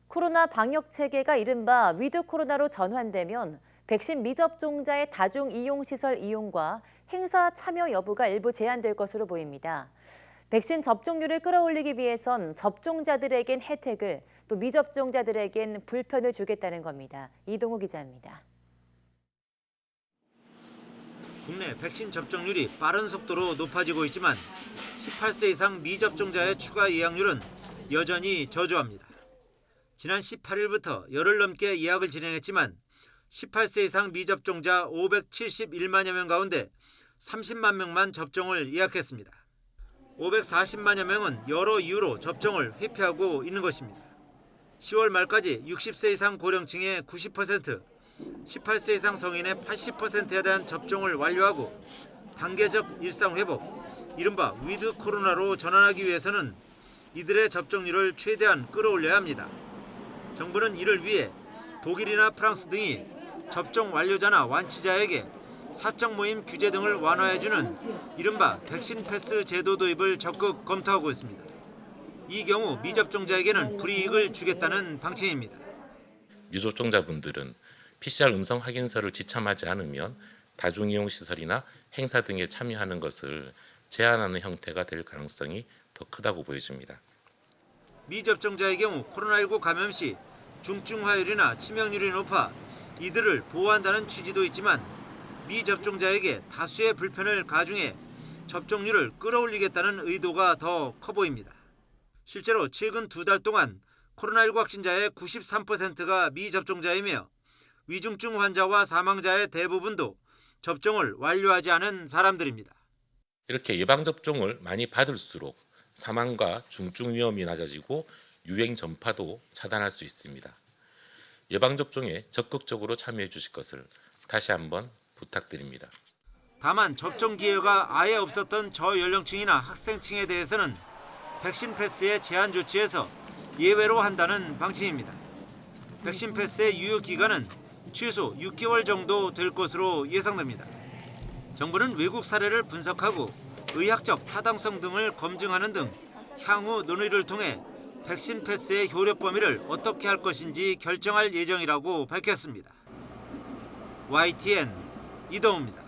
코로나 방역 체계가 이른바 위드 코로나로 전환되면 백신 미접종자의 다중 이용 시설 이용과 행사 참여 여부가 일부 제한될 것으로 보입니다. 백신 접종률을 끌어올리기 위해선 접종자들에겐 혜택을, 또 미접종자들에겐 불편을 주겠다는 겁니다. 이동우 기자입니다. 국내 백신 접종률이 빠른 속도로 높아지고 있지만 18세 이상 미접종자의 추가 예약률은 여전히 저조합니다. 지난 18일부터 열흘 넘게 예약을 진행했지만 18세 이상 미접종자 571만여 명 가운데 30만 명만 접종을 예약했습니다. 540만여 명은 여러 이유로 접종을 회피하고 있는 것입니다. 10월 말까지 60세 이상 고령층의 90%, 18세 이상 성인의 80%에 대한 접종을 완료하고 단계적 일상 회복, 이른바 위드 코로나로 전환하기 위해서는 이들의 접종률을 최대한 끌어올려야 합니다. 정부는 이를 위해 독일이나 프랑스 등이 접종 완료자나 완치자에게 사적 모임 규제 등을 완화해주는 이른바 백신 패스 제도 도입을 적극 검토하고 있습니다. 이 경우 미접종자에게는 불이익을 주겠다는 방침입니다. 미접종자분들은 PCR 음성 확인서를 지참하지 않으면 다중이용시설이나 행사 등에 참여하는 것을 제한하는 형태가 될 가능성이 더 크다고 보여집니다. 미접종자의 경우 코로나19 감염 시 중증화율이나 치명률이 높아 이들을 보호한다는 취지도 있지만 미접종자에게 다수의 불편을 가중해 접종률을 끌어올리겠다는 의도가 더 커 보입니다. 실제로 최근 2달 동안 코로나19 확진자의 93%가 미접종자이며 위중증 환자와 사망자의 대부분도 접종을 완료하지 않은 사람들입니다. 이렇게 예방접종을 많이 받을수록 사망과 중증 위험이 낮아지고 유행 전파도 차단할 수 있습니다. 예방접종에 적극적으로 참여해 주실 것을 다시 한번 부탁드립니다. 다만 접종 기회가 아예 없었던 저연령층이나 학생층에 대해서는 백신 패스의 제한 조치에서 예외로 한다는 방침입니다. 백신 패스의 유효 기간은 최소 6개월 정도 될 것으로 예상됩니다. 정부는 외국 사례를 분석하고 의학적 타당성 등을 검증하는 등 향후 논의를 통해 백신 패스의 효력 범위를 어떻게 할 것인지 결정할 예정이라고 밝혔습니다. YTN 이동우입니다.